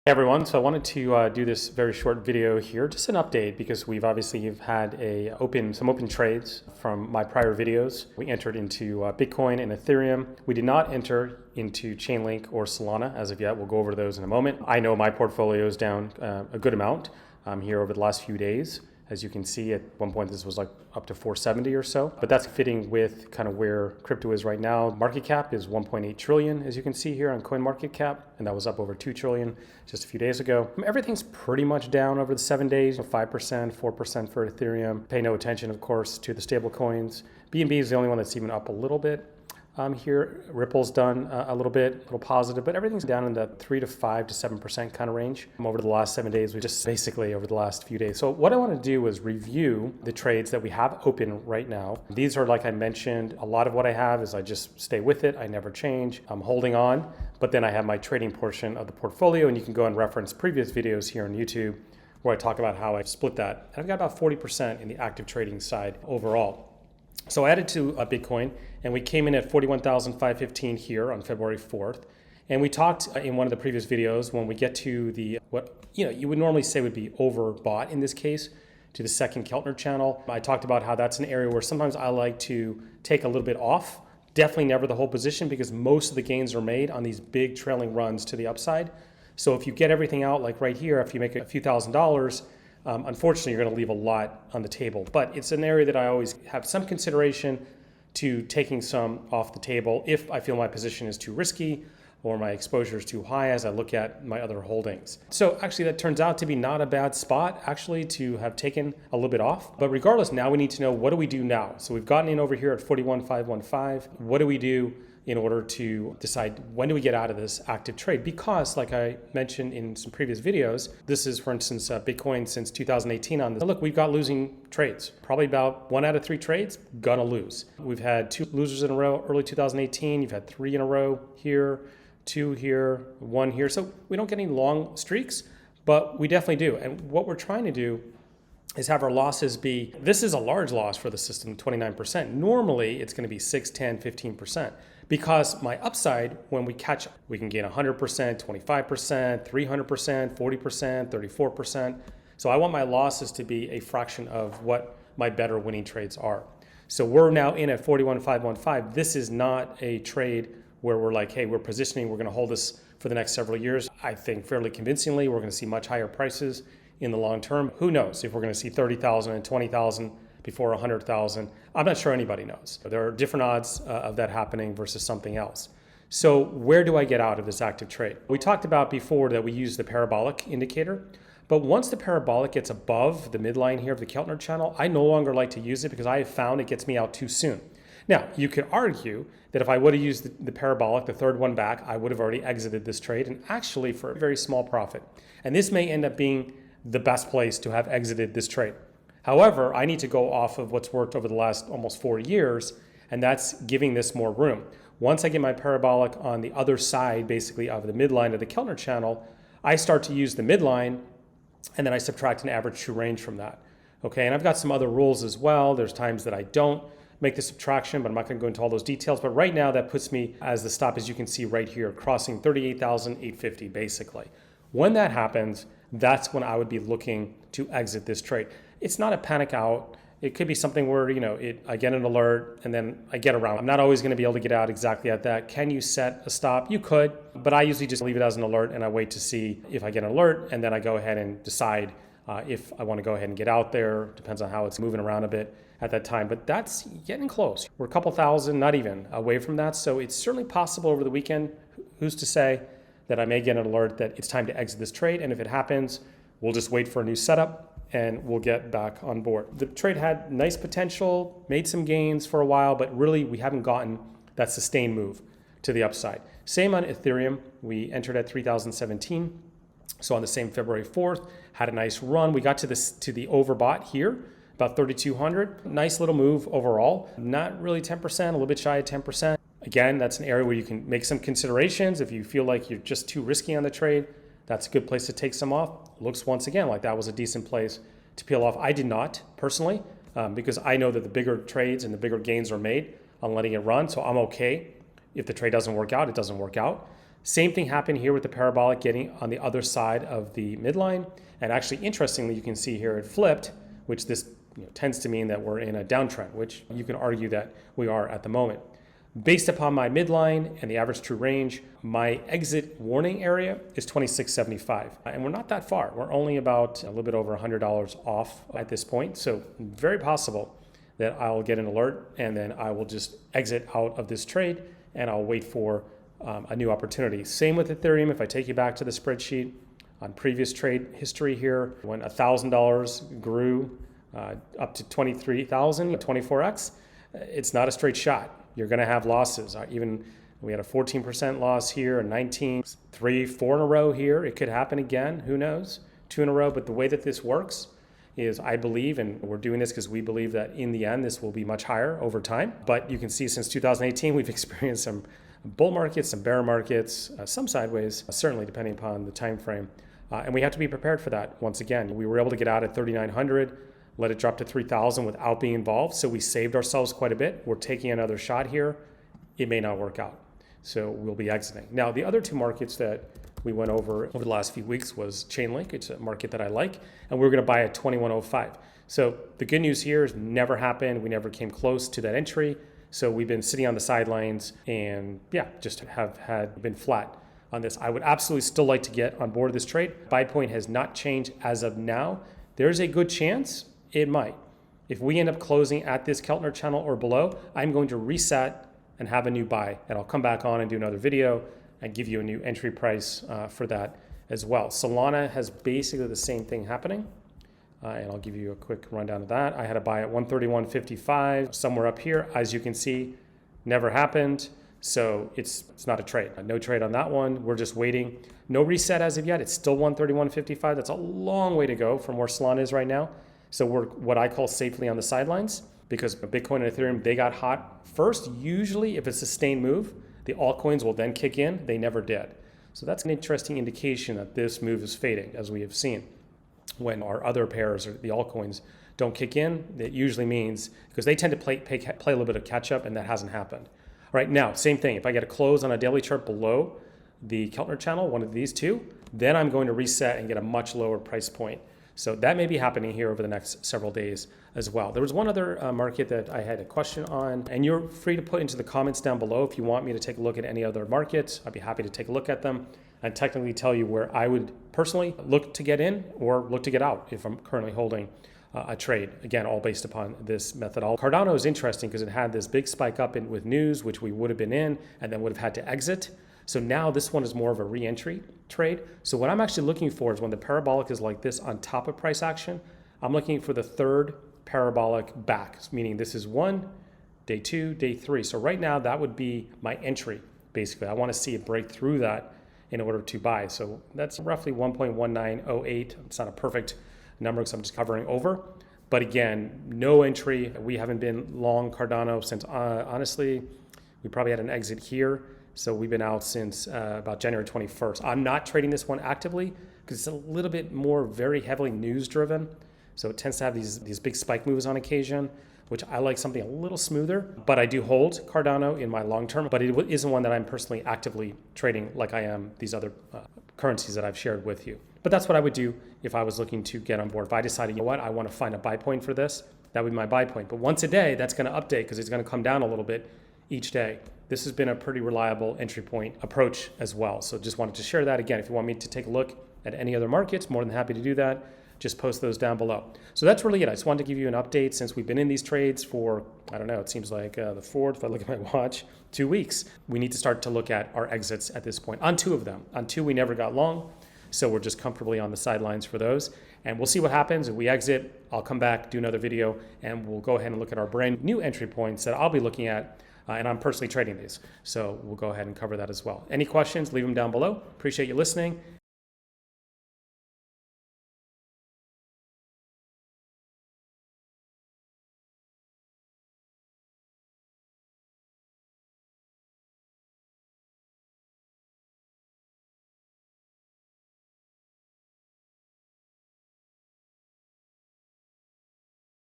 Hey everyone, so I wanted to do this very short video here, just an update because we've obviously had some open trades from my prior videos. We entered into Bitcoin and Ethereum. We did not enter into Chainlink or Solana as of yet. We'll go over those in a moment. I know my portfolio is down a good amount here over the last few days. As you can see, at one point this was like up to 470 or so, but that's fitting with kind of where crypto is right now. Market cap is 1.8 trillion, as you can see here on CoinMarketCap, and that was up over 2 trillion just a few days ago. Everything's pretty much down over the 7 days, 5%, 4% for Ethereum. Pay no attention, of course, to the stable coins. BNB is the only one that's even up a little bit. Here, Ripple's done a little positive, but everything's down in the 3 to 5 to 7% kind of range. Over the last 7 days, we just basically over the last few days. So what I want to do is review the trades that we have open right now. These are, like I mentioned, a lot of what I have is I just stay with it. I never change. I'm holding on, but then I have my trading portion of the portfolio, and you can go and reference previous videos here on YouTube where I talk about how I split that. And I've got about 40% in the active trading side overall. So I added to Bitcoin, and we came in at 41,515 here on February 4th. And we talked in one of the previous videos when we get to the, what you would normally say would be overbought in this case, to the second Keltner channel. I talked about how that's an area where sometimes I like to take a little bit off, definitely never the whole position, because most of the gains are made on these big trailing runs to the upside. So if you get everything out, like right here, if you make a few $1,000s, unfortunately, you're going to leave a lot on the table, but it's an area that I always have some consideration to taking some off the table if I feel my position is too risky or my exposure is too high as I look at my other holdings. So actually that turns out to be not a bad spot actually to have taken a little bit off. But regardless, now we need to know, what do we do now? So we've gotten in over here at 41,515. What do we do in order to decide when do we get out of this active trade? Because like I mentioned in some previous videos, this is, for instance, Bitcoin since 2018 on this. Look, we've got losing trades. Probably about 1 out of 3 trades, gonna lose. We've had 2 losers in a row, early 2018. You've had 3 in a row here, 2 here, 1 here. So we don't get any long streaks, but we definitely do. And what we're trying to do is have our losses be, this is a large loss for the system, 29%. Normally, it's gonna be 6, 10, 15%. Because my upside, when we catch up, we can gain 100%, 25%, 300%, 40%, 34%. So I want my losses to be a fraction of what my better winning trades are. So we're now in at 41,515. This is not a trade where we're like, hey, we're positioning, we're gonna hold this for the next several years. I think fairly convincingly, we're gonna see much higher prices in the long term. Who knows if we're gonna see 30,000 and 20,000 before 100,000. I'm not sure anybody knows. There are different odds of that happening versus something else. So where do I get out of this active trade? We talked about before that we use the parabolic indicator, but once the parabolic gets above the midline here of the Keltner channel, I no longer like to use it because I have found it gets me out too soon. Now, you could argue that if I would have used the parabolic, the third one back, I would have already exited this trade, and actually for a very small profit. And this may end up being the best place to have exited this trade. However, I need to go off of what's worked over the last almost 4 years, and that's giving this more room. Once I get my parabolic on the other side, basically of the midline of the Keltner channel, I start to use the midline, and then I subtract an average true range from that. Okay, and I've got some other rules as well. There's times that I don't make the subtraction, but I'm not gonna go into all those details. But right now that puts me as the stop, as you can see right here, crossing 38,850 basically. When that happens, that's when I would be looking to exit this trade. It's not a panic out. It could be something where, I get an alert and then I get around. I'm not always gonna be able to get out exactly at that. Can you set a stop? You could, but I usually just leave it as an alert and I wait to see if I get an alert, and then I go ahead and decide if I wanna go ahead and get out there. Depends on how it's moving around a bit at that time, but that's getting close. We're a couple thousand, not even, away from that. So it's certainly possible over the weekend, who's to say, that I may get an alert that it's time to exit this trade. And if it happens, we'll just wait for a new setup and we'll get back on board. The trade had nice potential, made some gains for a while, but really we haven't gotten that sustained move to the upside. Same on Ethereum. We entered at 3,017. So on the same February 4th, had a nice run. We got to the overbought here, about 3,200. Nice little move overall. Not really 10%, a little bit shy of 10%. Again, that's an area where you can make some considerations. If you feel like you're just too risky on the trade, that's a good place to take some off. Looks once again like that was a decent place to peel off. I did not personally, because I know that the bigger trades and the bigger gains are made on letting it run. So I'm okay. If the trade doesn't work out, it doesn't work out. Same thing happened here with the parabolic getting on the other side of the midline. And actually, interestingly, you can see here it flipped, which this tends to mean that we're in a downtrend, which you can argue that we are at the moment. Based upon my midline and the average true range, my exit warning area is 26.75. And we're not that far. We're only about a little bit over $100 off at this point. So very possible that I'll get an alert and then I will just exit out of this trade and I'll wait for a new opportunity. Same with Ethereum. If I take you back to the spreadsheet on previous trade history here, when $1,000 grew up to 23,000, 24x, it's not a straight shot. You're going to have losses. Even we had a 14% loss here, a 19, 3, 4 in a row here. It could happen again. Who knows? 2 in a row. But the way that this works is I believe, and we're doing this because we believe that in the end, this will be much higher over time. But you can see since 2018, we've experienced some bull markets, some bear markets, some sideways, certainly depending upon the time frame. And we have to be prepared for that. Once again, we were able to get out at 3,900. Let it drop to 3,000 without being involved. So we saved ourselves quite a bit. We're taking another shot here. It may not work out. So we'll be exiting. Now, the other two markets that we went over the last few weeks was Chainlink. It's a market that I like. And we're going to buy at 21.05. So the good news here is never happened. We never came close to that entry. So we've been sitting on the sidelines and just have been flat on this. I would absolutely still like to get on board this trade. Buy point has not changed as of now. There's a good chance it might. If we end up closing at this Keltner channel or below, I'm going to reset and have a new buy. And I'll come back on and do another video and give you a new entry price for that as well. Solana has basically the same thing happening. And I'll give you a quick rundown of that. I had a buy at 131.55, somewhere up here. As you can see, never happened. So it's not a trade. No trade on that one. We're just waiting. No reset as of yet. It's still 131.55. That's a long way to go from where Solana is right now. So we're what I call safely on the sidelines because Bitcoin and Ethereum, they got hot first. Usually if it's a sustained move, the altcoins will then kick in. They never did. So that's an interesting indication that this move is fading, as we have seen. When our other pairs or the altcoins don't kick in, it usually means because they tend to play a little bit of catch up, and that hasn't happened. All right, now, same thing. If I get a close on a daily chart below the Keltner channel, one of these two, then I'm going to reset and get a much lower price point. So that may be happening here over the next several days as well. There was one other market that I had a question on, and you're free to put into the comments down below if you want me to take a look at any other markets. I'd be happy to take a look at them and technically tell you where I would personally look to get in or look to get out if I'm currently holding a trade. Again, all based upon this methodology. Cardano is interesting because it had this big spike up with news, which we would have been in and then would have had to exit. So now this one is more of a re-entry trade. So what I'm actually looking for is when the parabolic is like this on top of price action, I'm looking for the third parabolic back, meaning this is 1, day 2, day 3. So right now that would be my entry, basically. I want to see it break through that in order to buy. So that's roughly 1.1908. It's not a perfect number because I'm just covering over. But again, no entry. We haven't been long Cardano since, honestly, we probably had an exit here. So we've been out since about January 21st. I'm not trading this one actively because it's a little bit more very heavily news driven. So it tends to have these big spike moves on occasion, which I like something a little smoother. But I do hold Cardano in my long term, but it isn't one that I'm personally actively trading like I am these other currencies that I've shared with you. But that's what I would do if I was looking to get on board. If I decided, you know what, I want to find a buy point for this, that would be my buy point. But once a day, that's going to update because it's going to come down a little bit each day. This has been a pretty reliable entry point approach as well. So just wanted to share that. Again, if you want me to take a look at any other markets, more than happy to do that. Just post those down below. So that's really it. I just wanted to give you an update since we've been in these trades for, I don't know, it seems like the 4th, if I look at my watch, 2 weeks. We need to start to look at our exits at this point on 2 of them. On 2, we never got long. So we're just comfortably on the sidelines for those. And we'll see what happens. If we exit, I'll come back, do another video, and we'll go ahead and look at our brand new entry points that I'll be looking at. And I'm personally trading these. So we'll go ahead and cover that as well. Any questions, leave them down below. Appreciate you listening.